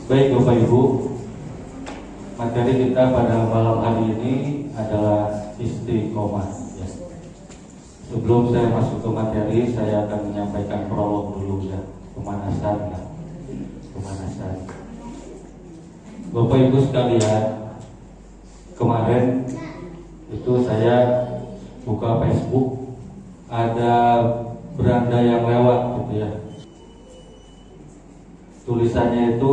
Baik Bapak Ibu, materi kita pada malam hari ini adalah istiqomah. Ya. Sebelum saya masuk ke materi, saya akan menyampaikan prolog dulu ya, pemanasan. Bapak Ibu sekalian, kemarin itu saya buka Facebook, ada beranda yang lewat gitu ya. Tulisannya itu,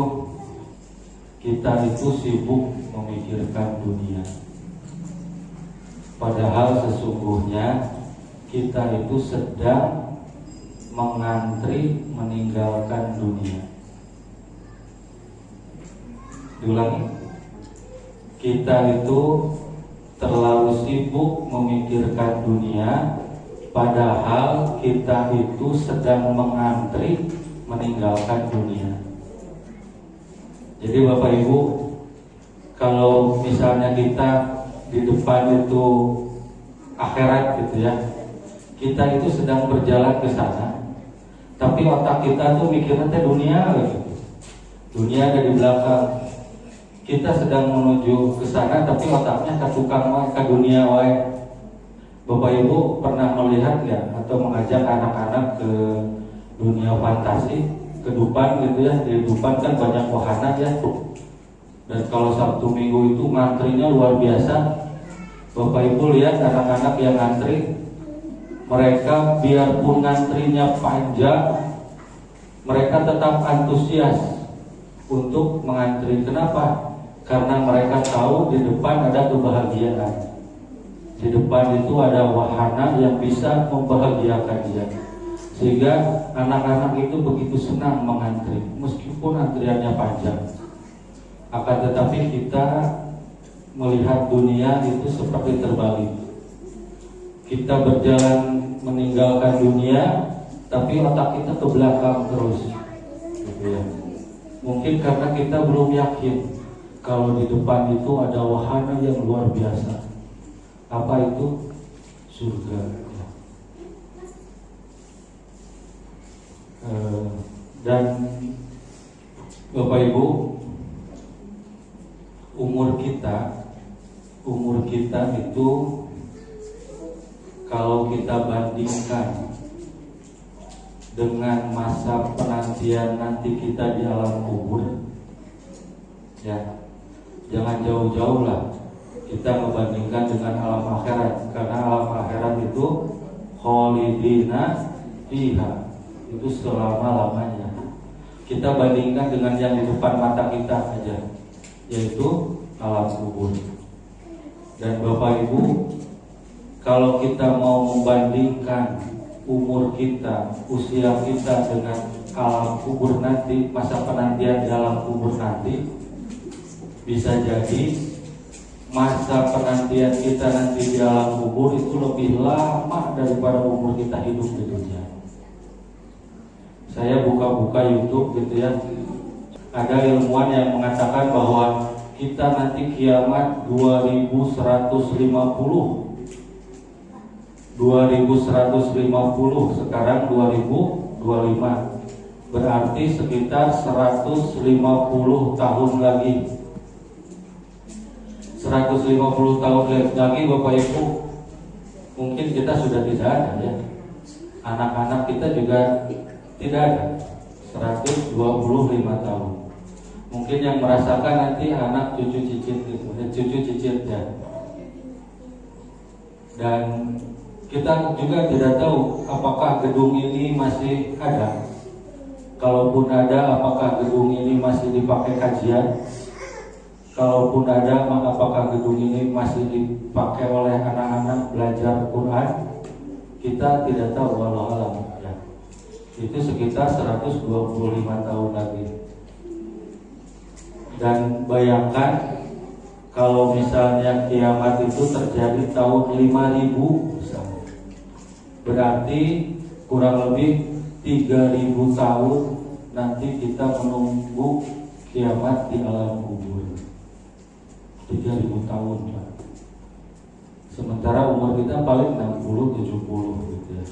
kita itu sibuk memikirkan dunia, padahal sesungguhnya kita itu sedang mengantri meninggalkan dunia. Diulangi, kita itu terlalu sibuk memikirkan dunia, padahal kita itu sedang mengantri meninggalkan dunia. Jadi Bapak Ibu, kalau misalnya kita di depan itu akhirat gitu ya, kita itu sedang berjalan ke sana, tapi otak kita tuh mikirnya dunia gitu. Dunia ada di belakang. Kita sedang menuju ke sana, tapi otaknya ke tukang ke dunia wae. Bapak Ibu pernah melihat ya, atau mengajak anak-anak ke dunia fantasi, ke Dufan gitu ya. Di Dufan kan banyak wahana ya. Dan kalau Sabtu Minggu itu ngantrinya luar biasa. Bapak Ibu lihat anak-anak yang ngantri, mereka biarpun ngantrinya panjang, mereka tetap antusias untuk mengantri. Kenapa? Karena mereka tahu di depan ada kebahagiaan. Di depan itu ada wahana yang bisa membahagiakan dia. Sehingga anak-anak itu begitu senang mengantri, meskipun antriannya panjang. Akan tetapi kita melihat dunia itu seperti terbalik. Kita berjalan meninggalkan dunia, tapi otak kita ke belakang terus gitu ya. Mungkin karena kita belum yakin kalau di depan itu ada wahana yang luar biasa. Apa itu? Surga. Dan Bapak Ibu, umur kita itu kalau kita bandingkan dengan masa penantian nanti kita di alam kubur, ya jangan jauh-jauh lah kita membandingkan dengan alam akhirat, karena alam akhirat itu kholidina fiha, itu selama-lamanya. Kita bandingkan dengan yang di depan mata kita aja, yaitu alam kubur. Dan Bapak Ibu, kalau kita mau membandingkan umur kita, usia kita dengan alam kubur nanti, masa penantian di alam kubur nanti, bisa jadi masa penantian kita nanti di alam kubur itu lebih lama daripada umur kita hidup di dunia. Saya buka-buka YouTube gitu ya, ada ilmuwan yang mengatakan bahwa kita nanti kiamat 2150, sekarang 2025, berarti sekitar 150 tahun lagi. 150 tahun lagi Bapak Ibu, mungkin kita sudah tidak ada ya. Anak-anak kita juga tidak ada. 125 tahun. Mungkin yang merasakan nanti anak cucu cicit ya. Dan kita juga tidak tahu apakah gedung ini masih ada. Kalaupun ada, apakah gedung ini masih dipakai kajian? Kalaupun ada, apakah gedung ini masih dipakai oleh anak-anak belajar Quran? Kita tidak tahu, wallahu alam ya. Itu sekitar 125 tahun lagi. Dan bayangkan kalau misalnya kiamat itu terjadi tahun 5000 misalnya, berarti kurang lebih 3000 tahun nanti kita menunggu kiamat di alam kubur. 3000 tahun Pak. Sementara umur kita paling 60-70 gitu ya.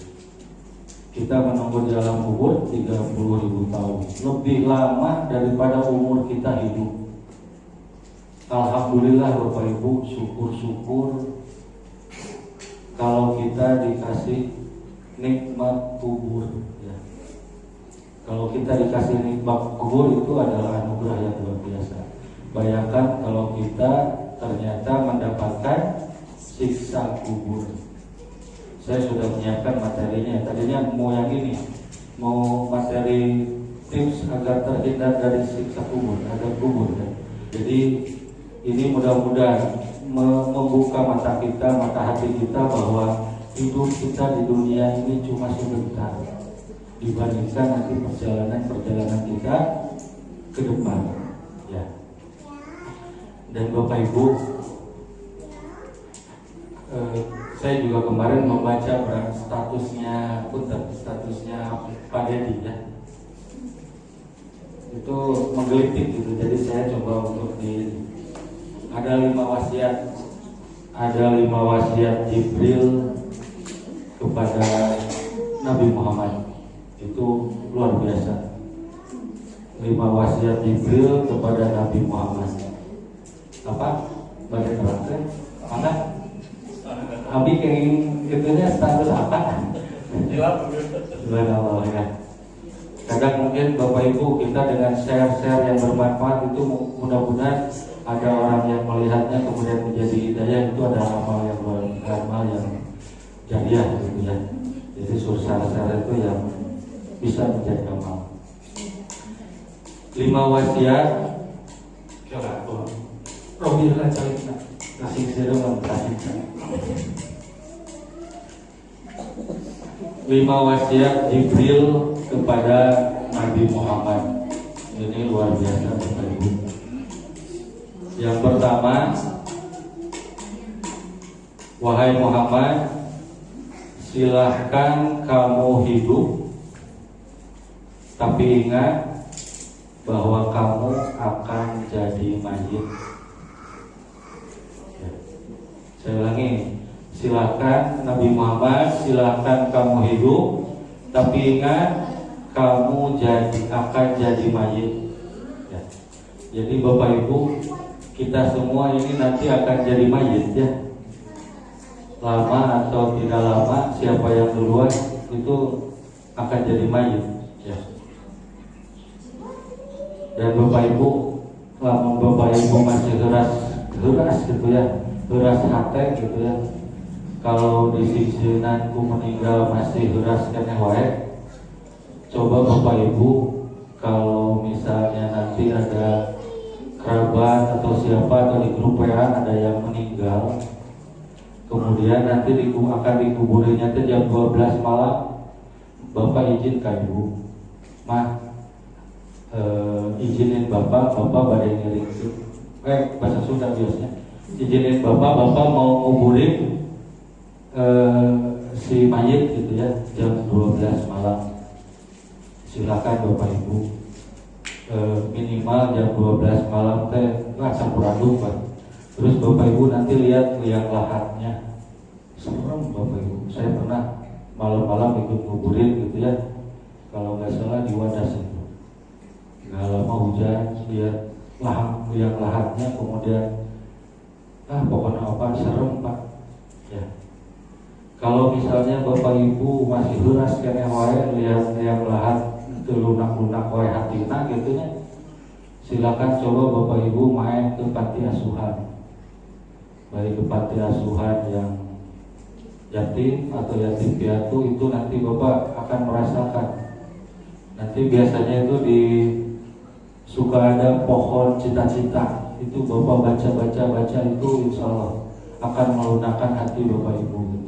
kita menunggu di alam kubur 30.000 tahun, lebih lama daripada umur kita hidup. Alhamdulillah Bapak Ibu, syukur-syukur kalau kita dikasih nikmat kubur ya. Kalau kita dikasih nikmat kubur itu adalah anugerah yang luar biasa. Bayangkan kalau kita ternyata mendapatkan siksa kubur. Saya sudah menyiapkan materinya. Tadinya mau yang ini, mau materi tips agar terhindar dari siksa kubur, azab kubur ya. Jadi ini mudah-mudahan membuka mata kita, mata hati kita bahwa hidup kita di dunia ini cuma sebentar dibandingkan nanti perjalanan kita ke depan ya. Dan Bapak Ibu, saya juga kemarin membaca statusnya Pak Dedi ya. Itu menggelitik gitu. Jadi saya coba untuk ada 5 wasiat Jibril kepada Nabi Muhammad. Itu luar biasa. 5 wasiat Jibril kepada Nabi Muhammad. Apa? Bagi terangkan? Mana? Abi kenging itunya status apa? Subhanallah ya. Kadang mungkin Bapak Ibu kita dengan share-share yang bermanfaat itu mudah-mudahan ada orang yang melihatnya kemudian menjadi hidayah. Itu adalah amal yang jariah gitu ya. Jadi share itu yang bisa menjadi amal. 5 wasiat Robilah cerita kasih sedang kasih 5 wasiat Jibril kepada Nabi Muhammad. Ini luar biasa Bapak Ibu. Yang pertama, wahai Muhammad, silahkan kamu hidup, tapi ingat bahwa kamu akan jadi mayit. Ya. Saya ulangi, silahkan Nabi Muhammad, silahkan kamu hidup, tapi ingat kamu akan jadi mayit. Ya. Jadi Bapak Ibu, kita semua ini nanti akan jadi mayit ya. Lama atau tidak lama, siapa yang duluan itu akan jadi mayit ya. Dan Bapak Ibu, lama Bapak Ibu masih keras gitu ya, keras hati gitu ya. Kalau di siksinaanku meninggal masih keras kene wae. Coba Bapak Ibu, kalau misalnya nanti ada kerabat atau siapa atau di grup WA ada yang meninggal, kemudian nanti akan dikuburinya itu jam 12 malam, Bapak izin ke Ibu, izinin Bapak badai ngiring bahasa Sunda biasanya, izinin Bapak mau nguburin si mayit gitu ya jam 12 malam. Silakan Bapak Ibu, minimal jam 12 malam teh campur aduk Pak. Terus Bapak Ibu nanti lihat liang lahatnya, serem Bapak Ibu. Saya pernah malam-malam ikut nguburin gitu ya, kalau nggak salah di Wadas itu. Nggak lama hujan, lihat liang lahatnya, kemudian pokoknya apa serem Pak ya. Kalau misalnya Bapak Ibu masih lunas kene wae lihat liang lahat itu lunak-lunak wae hatina gitu ya, silakan coba Bapak Ibu main ke panti asuhan, baik ke panti asuhan yang yatim atau yatim piatu. Itu nanti Bapak akan merasakan. Nanti biasanya itu suka ada pohon cita-cita, itu Bapak baca itu insya Allah akan melunakkan hati Bapak Ibu gitu.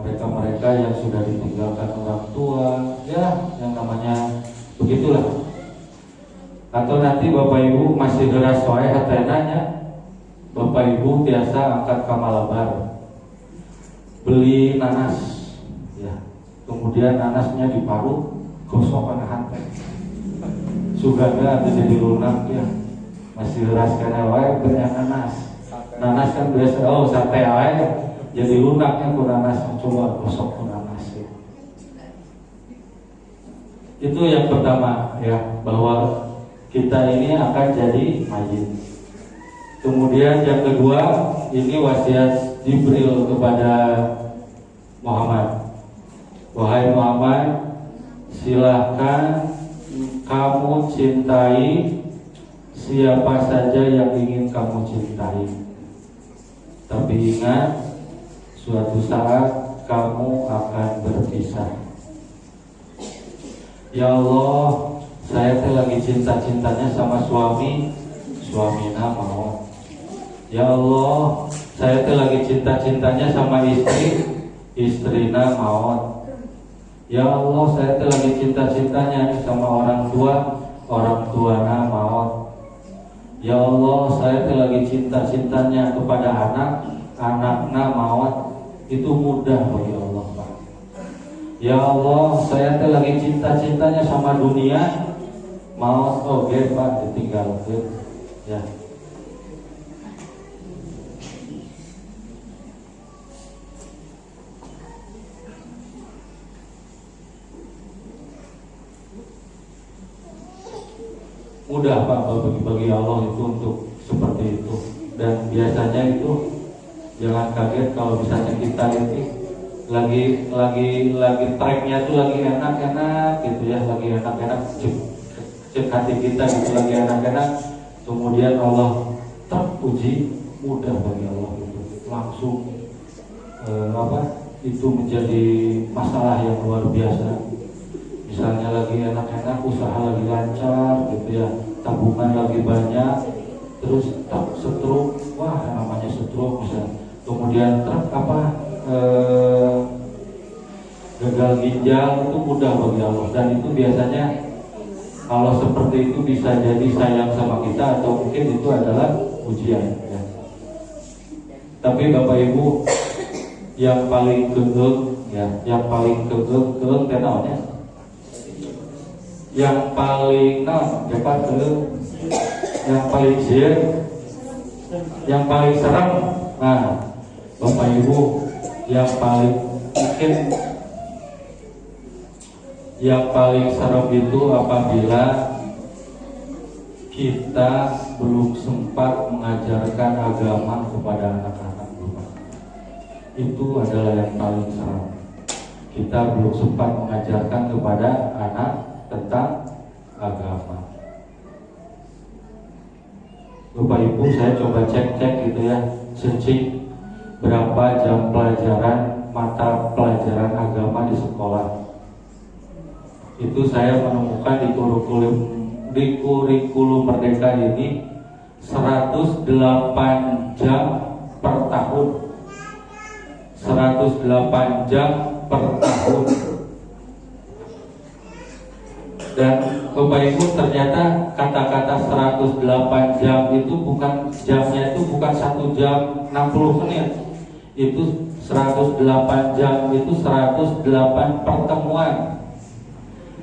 Mereka yang sudah ditinggalkan orang tua ya, yang namanya begitulah. Atau nanti Bapak Ibu masih geras wae hatenanya, Bapak Ibu biasa angkat ka Malabar beli nanas ya, kemudian nanasnya diparut gosok kana hante suganda atau jadi lunak ya, masih geras kana wae beli nanas kan biasa sate wae jadi lunaknya ku nanas, coba gosok ku nanas ya. Itu yang pertama ya, bahwa kita ini akan jadi mayit. Kemudian yang kedua, ini wasiat Jibril kepada Muhammad. Wahai Muhammad, silahkan kamu cintai siapa saja yang ingin kamu cintai. Tapi ingat, suatu saat kamu akan berpisah. Ya Allah, saya lagi cinta-cintanya sama suamina mau. Ya Allah, saya lagi cinta-cintanya sama istrina mau. Ya Allah, saya lagi cinta-cintanya sama orang tuana mau. Ya Allah, saya lagi cinta-cintanya kepada anakna mau. Itu mudah bagi Allah, Pak. Ya Allah, saya lagi cinta-cintanya sama dunia mau. Oke, Pak, ditinggal ya. Mudah, Pak, bagi Allah itu untuk seperti itu. Dan biasanya itu jangan kaget kalau misalnya kita ini lagi tracknya tuh lagi enak-enak gitu ya, lagi enak-enak cek hati kita gitu, lagi enak-enak, kemudian Allah teruji. Mudah bagi Allah itu langsung itu menjadi masalah yang luar biasa. Misalnya lagi enak-enak, usaha lagi lancar gitu ya, tabungan lagi banyak, terus stroke, wah namanya stroke bisa. Kemudian gagal ginjal, itu mudah bagi Allah. Dan itu biasanya kalau seperti itu bisa jadi sayang sama kita, atau mungkin itu adalah ujian ya. Tapi Bapak Ibu, yang paling gegel ya, yang paling gegel kenalnya, yang paling yang paling yang paling serem. Nah, Bapak Ibu, yang paling mungkin yang paling serem itu apabila kita belum sempat mengajarkan agama kepada anak-anak. Itu adalah yang paling serem. Kita belum sempat mengajarkan kepada anak tentang agama. Bapak Ibu, saya coba cek gitu ya, searching berapa jam pelajaran mata pelajaran agama di sekolah. Itu saya menemukan di kurikulum Merdeka ini 108 jam per tahun. 108 jam per tahun. Dan Bapak Ibu, ternyata kata-kata 108 jam itu bukan jamnya, itu bukan 1 jam 60 menit. Itu 108 jam itu 108 pertemuan.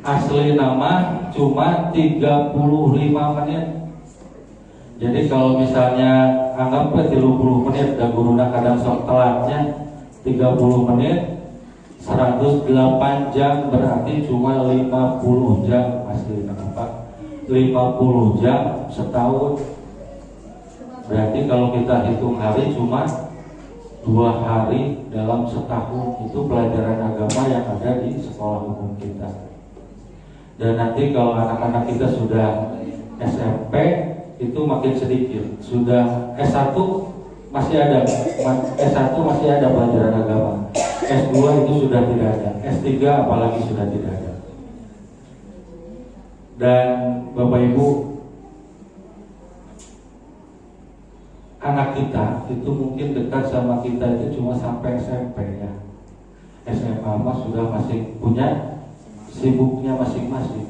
Asli nama cuma 35 menit. Jadi kalau misalnya anggaplah 30 menit, dan guru kadang sok telatnya 30 menit, 108 jam berarti cuma 50 jam asli nama, 50 jam setahun. Berarti kalau kita hitung hari cuma 2 hari dalam setahun. Itu pelajaran agama yang ada di sekolah umum kita. Dan nanti kalau anak-anak kita sudah SMP itu makin sedikit. Sudah S1 masih ada, S1 masih ada pelajaran agama. S2 itu sudah tidak ada. S3 apalagi sudah tidak ada. Dan Bapak Ibu, anak kita itu mungkin dekat sama kita itu cuma sampai SMP ya. SMA mah sudah masih punya sibuknya masing-masing.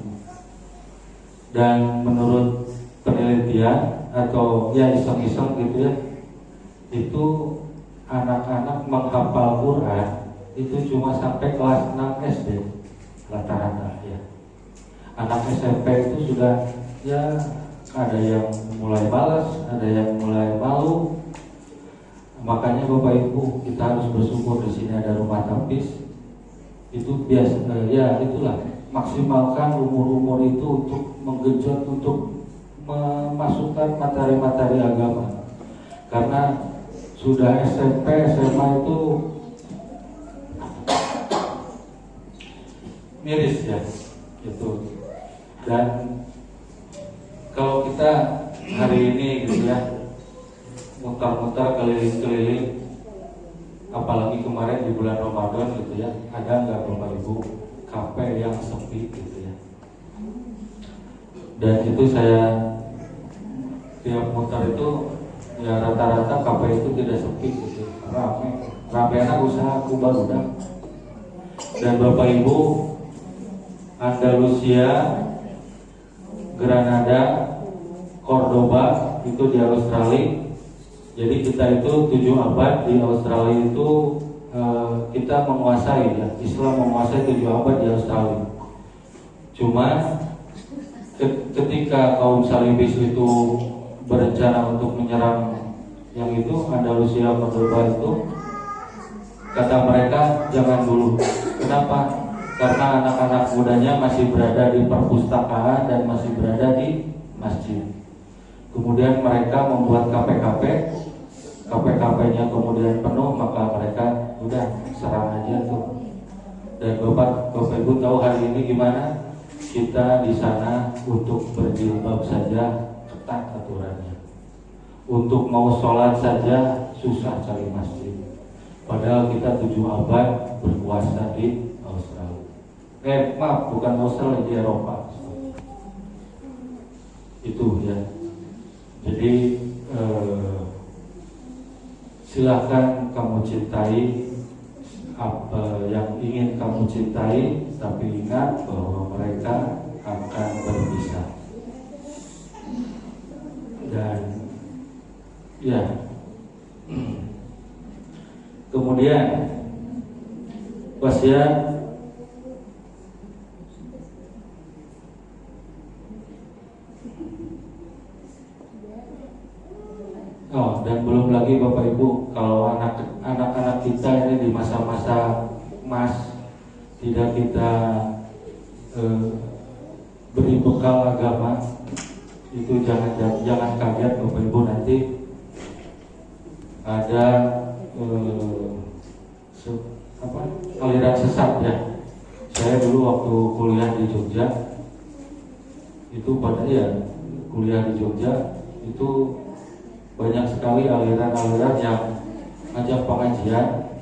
Dan menurut penelitian atau ya iseng-iseng gitu ya, itu anak-anak menghafal Quran itu cuma sampai kelas 6 SD rata-rata ya. Anak SMP itu sudah ya, ada yang mulai malas, ada yang mulai malu. Makanya Bapak Ibu, kita harus bersyukur di sini ada rumah tapis. Itu biasa ya, itulah maksimalkan umur-umur itu untuk menggenjot, untuk memasukkan materi-materi agama. Karena sudah SMP, SMA itu miris ya, gitu. Dan kalau kita hari ini gitu ya, mutar-mutar keliling-keliling, apalagi kemarin di bulan Ramadan gitu ya, ada nggak Bapak Ibu kafe yang sepi gitu ya? Dan itu saya tiap mutar itu ya rata-rata kafe itu tidak sepi gitu, rame anak usaha kubah udah. Dan Bapak Ibu, Andalusia, Granada, Cordoba itu di Australia. Jadi kita itu 7 abad di Australia itu kita menguasai ya, Islam menguasai 7 abad di Australia. Cuma ketika kaum salibis itu berencana untuk menyerang yang itu Andalusia, Cordoba itu, kata mereka jangan dulu. Kenapa? Karena anak-anak mudanya masih berada di perpustakaan dan masih berada di masjid. Kemudian mereka membuat KP-nya kemudian penuh, maka mereka udah serang aja tuh. Dan Bapak Ibu tahu hari ini gimana? Kita di sana untuk berjilbab saja ketat aturannya. Untuk mau sholat saja susah cari masjid. Padahal kita 7 abad berkuasa di Australia. Bukan Australia, di Eropa. Itu ya. Jadi silakan kamu cintai apa yang ingin kamu cintai, tapi ingat bahwa mereka akan berpisah. Dan ya, kemudian wasiat dan belum lagi Bapak Ibu, kalau anak-anak kita ini di masa-masa emas tidak kita beri bekal agama, itu jangan kaget Bapak Ibu, nanti ada aliran sesat ya. Saya dulu waktu kuliah di Jogja itu kuliah di Jogja itu banyak sekali aliran-aliran yang ngajak pengajian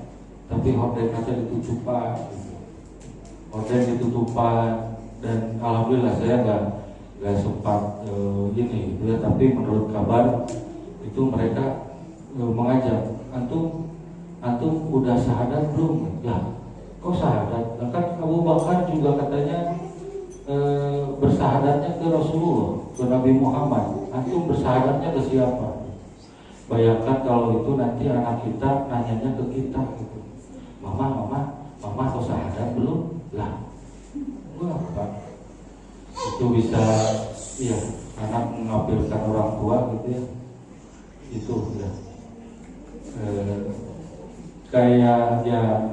tapi horden aja ditutupan, dan alhamdulillah saya nggak sempat ini gitu ya. Tapi menurut kabar itu mereka mengajak, antum udah syahadat belum? Ya, kok syahadat? Nah, kan Abu Bakar juga katanya bersahadatnya ke Rasulullah, ke Nabi Muhammad. Antum bersahadatnya ke siapa? Bayangkan kalau itu nanti anak kita nanyanya ke kita gitu. Mama kok syahadat belum? Lah, gua apa? Itu bisa ya anak mengabaikan orang tua gitu ya. Itu ya. Kayak ya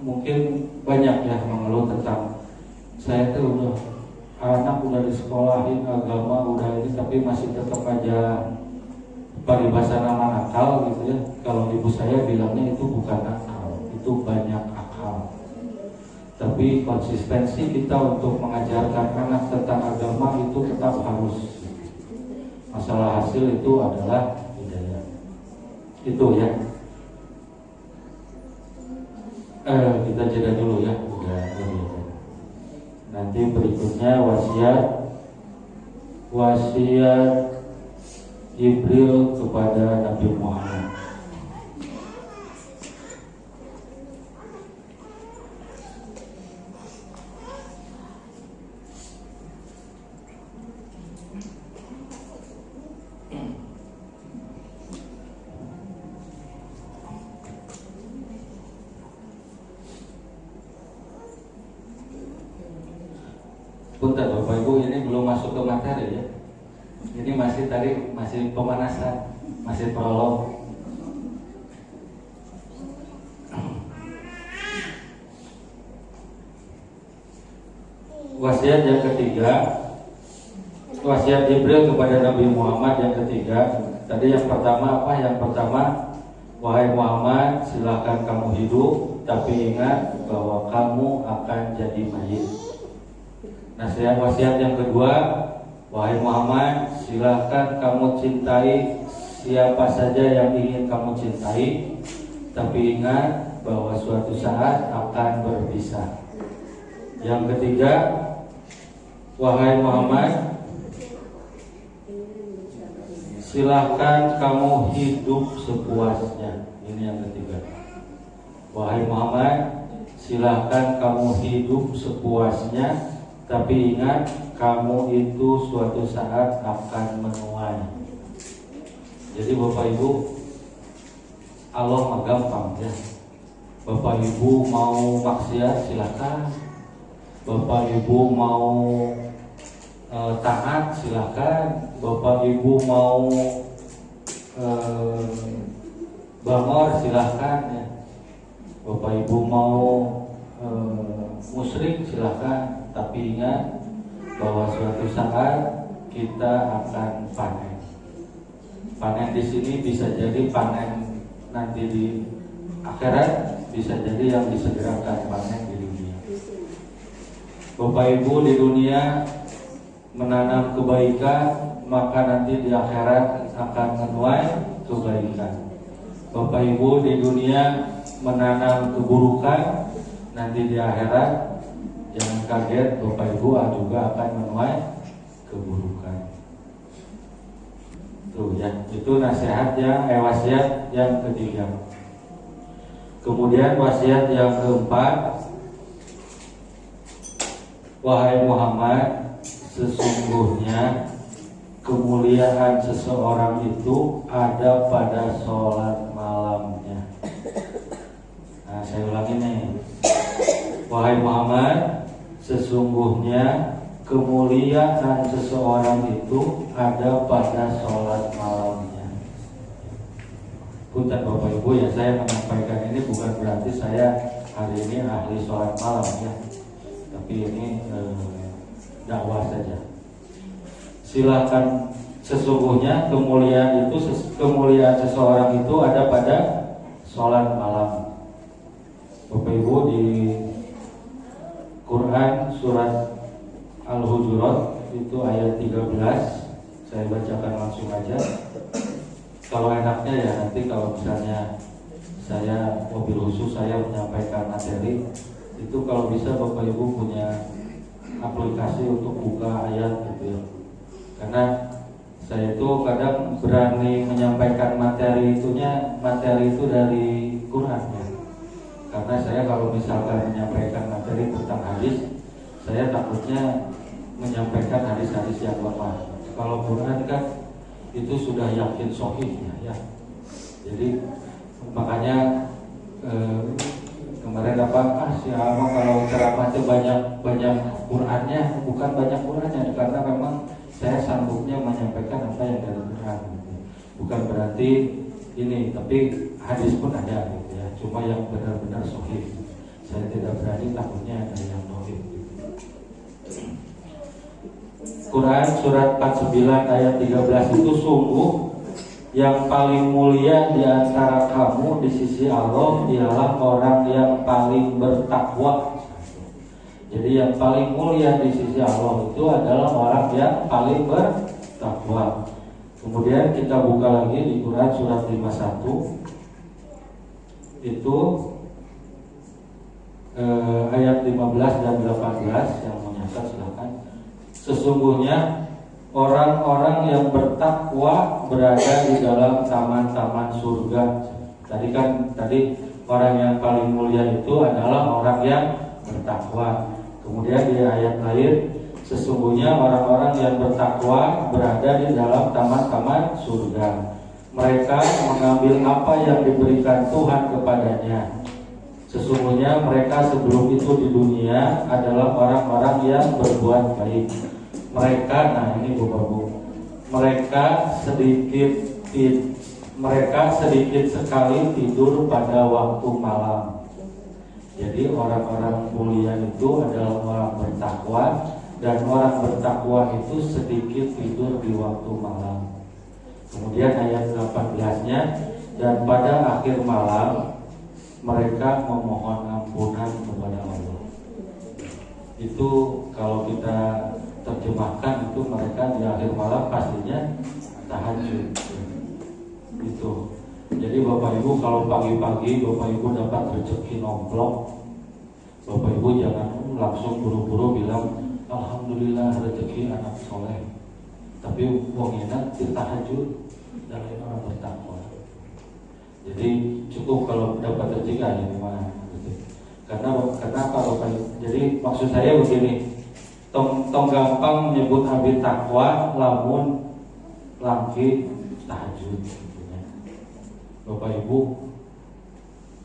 mungkin banyak ya mengeluh tentang saya tuh anak udah disekolahin agama udah ini tapi masih tetap aja paribasa nama nakal gitu ya. Kalau ibu saya bilangnya itu bukan nakal, itu banyak akal. Tapi konsistensi kita untuk mengajarkan anak tentang agama itu tetap harus. Masalah hasil itu adalah hidayah. Itu ya. Kita jeda dulu ya. Nanti berikutnya wasiat Jibril kepada Nabi Muhammad. Punten Bapak Ibu, ini belum masuk ke materi ya. Ini masih pemanasan, masih prolog. wasiat yang ketiga, wasiat Jibril kepada Nabi Muhammad yang ketiga. Tadi yang pertama apa? Yang pertama, wahai Muhammad, silakan kamu hidup, tapi ingat bahwa kamu akan jadi mayit. Nasihat wasiat yang kedua, wahai Muhammad, silakan kamu cintai siapa saja yang ingin kamu cintai, tapi ingat bahwa suatu saat akan berpisah. Yang ketiga, wahai Muhammad, silahkan kamu hidup sepuasnya. Ini yang ketiga. Wahai Muhammad, silahkan kamu hidup sepuasnya, tapi ingat kamu itu suatu saat akan menuai. Jadi Bapak Ibu, Allah mah gampang ya. Bapak Ibu mau maksiat silakan. Bapak Ibu mau taat silakan. Bapak Ibu mau bangor silakan ya. Bapak Ibu mau musyrik silakan. Tapi ingat bahwa suatu saat kita akan panen. Panen di sini bisa jadi panen nanti di akhirat, bisa jadi yang disegerakan panen di dunia. Bapak Ibu di dunia menanam kebaikan, maka nanti di akhirat akan menuai kebaikan. Bapak Ibu di dunia menanam keburukan, nanti di akhirat jangan kaget, Bapak Ibu juga akan menuai keburukan. Tuh ya, itu nasihat wasiat yang ketiga. Kemudian wasiat yang keempat, wahai Muhammad, sesungguhnya kemuliaan seseorang itu ada pada sholat malamnya. Nah, saya ulangi nih. Wahai Muhammad, sesungguhnya kemuliaan seseorang itu ada pada sholat malamnya. Punten Bapak Ibu ya, saya menyampaikan ini bukan berarti saya hari ini ahli sholat malam ya, tapi ini dakwah saja. Silakan, sesungguhnya kemuliaan seseorang itu ada pada sholat malam. Bapak Ibu, di Quran surat Al-Hujurat itu ayat 13, saya bacakan langsung aja. Kalau enaknya ya nanti kalau misalnya saya mobil khusus saya menyampaikan materi itu, kalau bisa Bapak Ibu punya aplikasi untuk buka ayat gitu ya. Karena saya itu kadang berani menyampaikan materi itu dari Quran ya. Karena saya kalau misalkan menyampaikan materi tentang hadis, saya takutnya menyampaikan hadis-hadis yang lemah. Kalau Quran kan itu sudah yakin sahihnya ya. Jadi makanya kemarin si Alma kalau ceramah itu banyak Qurannya, bukan banyak Qurannya, karena memang saya sanggupnya menyampaikan apa yang dari Quran. Bukan berarti ini, tapi hadis pun ada gitu ya. Cuma yang benar-benar sahih. Saya tidak berani, takutnya ada yang sahih. Quran surat 49 ayat 13 itu, sungguh yang paling mulia di antara kamu di sisi Allah ialah orang yang paling bertakwa. Jadi yang paling mulia di sisi Allah itu adalah orang yang paling bertakwa. Kemudian kita buka lagi di Quran surat 51 itu ayat 15 dan 18 yang menyatakan silakan. Sesungguhnya orang-orang yang bertakwa berada di dalam taman-taman surga. Tadi orang yang paling mulia itu adalah orang yang bertakwa. Kemudian di ayat lain, sesungguhnya orang-orang yang bertakwa berada di dalam taman-taman surga. Mereka mengambil apa yang diberikan Tuhan kepadanya. Sesungguhnya mereka sebelum itu di dunia adalah orang-orang yang berbuat baik. Mereka, nah ini Bapak-Ibu, mereka sedikit sekali tidur pada waktu malam. Jadi orang-orang mulia itu adalah orang bertakwa, dan orang bertakwa itu sedikit tidur di waktu malam. Kemudian ayat 18-nya, dan pada akhir malam mereka memohon ampunan kepada Allah. Itu kalau kita terjemahkan, itu mereka di akhir malam pastinya tahajud. Itu. Jadi Bapak Ibu kalau pagi-pagi Bapak Ibu dapat rezeki nomplok, Bapak Ibu jangan langsung buru-buru bilang alhamdulillah rezeki anak soleh, tapi wong enak ditahajud dan orang bertakwa. Jadi cukup kalau dapat rezeki aja gimana gitu. Karena kalau jadi maksud saya begini, tong gampang menyebut abdi takwa lamun langki tahajud gitu ya. Bapak Ibu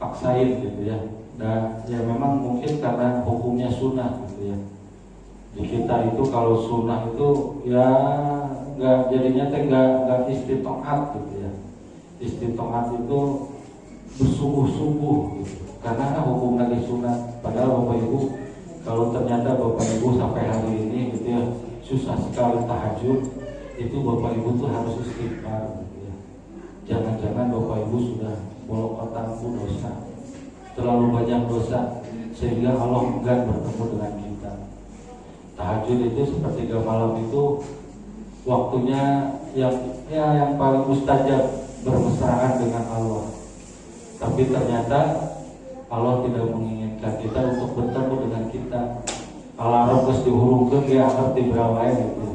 paksain gitu ya. Dan ya memang mungkin karena hukumnya sunnah gitu ya. Di kita itu kalau sunnah itu ya nggak jadinya nggak istitoat gitu ya. Istitoat itu bersungguh-sungguh gitu. Karena hukum lagi sunnah. Padahal Bapak Ibu kalau ternyata Bapak Ibu sampai hari ini gitu ya susah sekali tahajud, itu Bapak Ibu tuh harus istighfar gitu ya. Jangan-jangan Bapak Ibu sudah bolong otakku dosa, terlalu banyak dosa sehingga Allah enggan bertemu dengan kita. Tahajud itu sepertiga malam itu waktunya yang paling mustajab, bermesraan dengan Allah. Tapi ternyata Allah tidak menginginkan kita untuk bertemu dengan kita. Alarm terus dihurungkan dia akan diberawain gitu.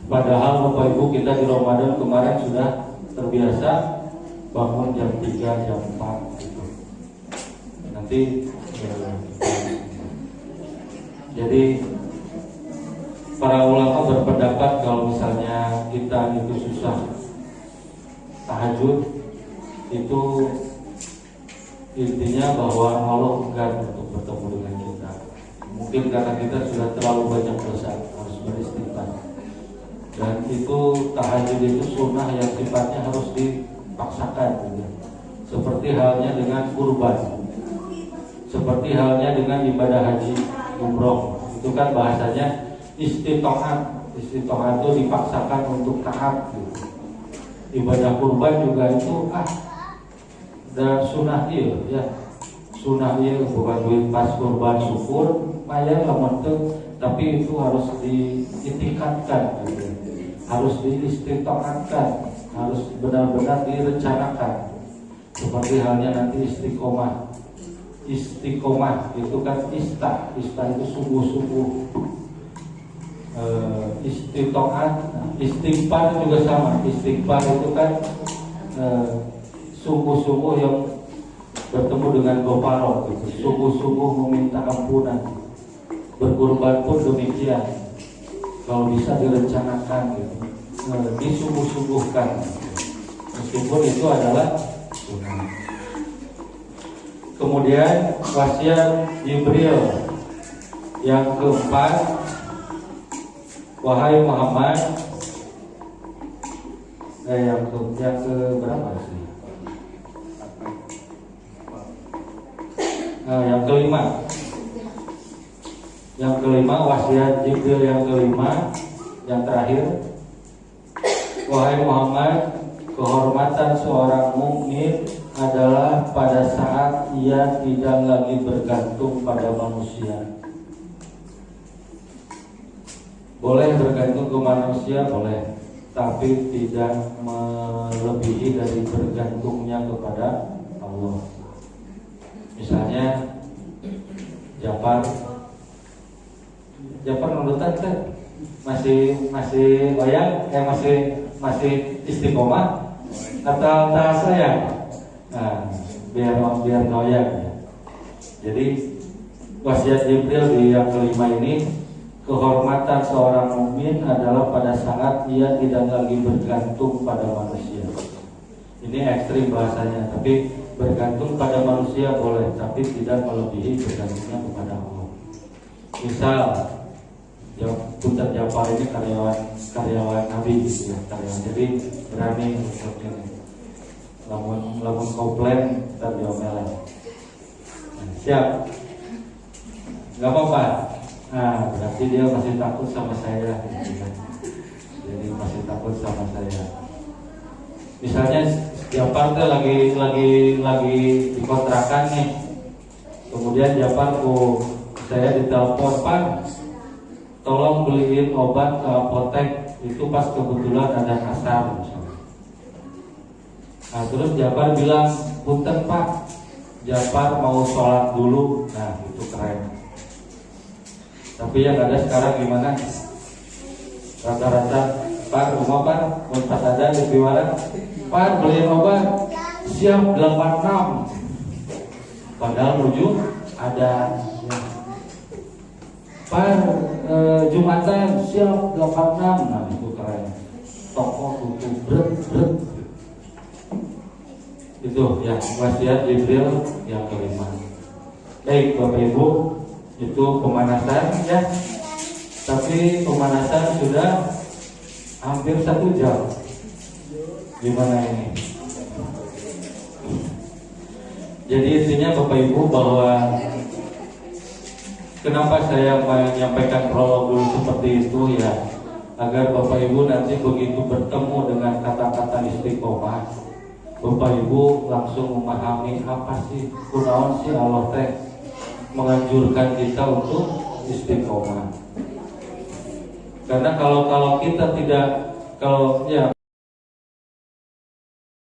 Padahal Bapak Ibu kita di Ramadan kemarin sudah terbiasa bangun jam 3, jam 4 gitu. Nanti jadi para ulama berpendapat kalau misalnya kita itu susah tahajud, itu intinya bahwa Allah enggan untuk bertemu dengan kita. Mungkin karena kita sudah terlalu banyak dosa, harus beristighfar. Dan itu tahajud itu sunnah yang sifatnya harus dipaksakan gitu. Seperti halnya dengan kurban, seperti halnya dengan ibadah haji, umroh. Itu kan bahasanya istitoat. Istitoat itu dipaksakan untuk taat gitu. Ibadah kurban juga itu dan sunnah ya. Sunnah bukan duit pas kurban syukur payah lamun teu, tapi itu harus diitikadkan gitu. Harus diistitoatkan, harus benar-benar direncanakan. Seperti halnya nanti istiqomah. Istiqomah itu kan ista itu sungguh-sungguh. Istitoat, istighfar juga sama. Istighfar itu kan sungguh-sungguh yang bertemu dengan gofaro gitu. Sungguh-sungguh meminta ampunan. Berkorban pun demikian. Kalau bisa direncanakan gitu, disungguh-sungguhkan. Meskipun itu adalah sunnah. Kemudian wasiat Jibril yang keempat, wahai Muhammad, yang ke berapa sih? Yang kelima wasiat Jibril yang kelima, yang terakhir, wahai Muhammad, kehormatan seorang mukmin adalah pada saat ia tidak lagi bergantung pada manusia. Boleh bergantung ke manusia, boleh, tapi tidak melebihi dari bergantungnya kepada Allah. Misalnya Japar nurutan kan masih wayang, masih istiqomah atau tak sayang. Nah, biar noyak ya. Jadi wasiat Jibril di yang kelima ini, kehormatan seorang mukmin adalah pada saat ia tidak lagi bergantung pada manusia. Ini ekstrim bahasanya, tapi bergantung pada manusia boleh, tapi tidak melebihi bergantungnya kepada Allah. Misal Punten Japar ini karyawan Nabi gitu ya, karyawan, jadi berani untuk ini. Lamun komplain kita diomelin. Siap. nggak apa-apa. Nah, berarti dia masih takut sama saya, gitu kan. Jadi masih takut sama saya. Misalnya Japar tuh lagi di kontrakan nih. Kemudian Japar saya ditelepon, Pak, tolong beliin obat ke apotek. Itu pas kebetulan ada kasar misalnya. Nah terus Japar bilang, punten Pak, Japar mau sholat dulu. Nah itu keren. Tapi yang ada sekarang gimana? Rata-rata, Pak rumah Pak, untas ada di biwaran, Pak beliin obat, siap 86. Padahal rujuk ada. Pak Jumatan siap 86. Nah itu keren. Toko tutup bret. Itu ya wasiat Jibril yang kelima. Baik Bapak Ibu, itu pemanasan ya. Tapi pemanasan sudah hampir 1 jam. Gimana ini? Jadi intinya Bapak Ibu bahwa kenapa saya menyampaikan prolog dulu seperti itu ya, agar Bapak Ibu nanti begitu bertemu dengan kata-kata istiqomah, Bapak Ibu langsung memahami apa sih kunaon sih Allah teh menganjurkan kita untuk istiqomah. Karena kalau kita tidak, kalau ya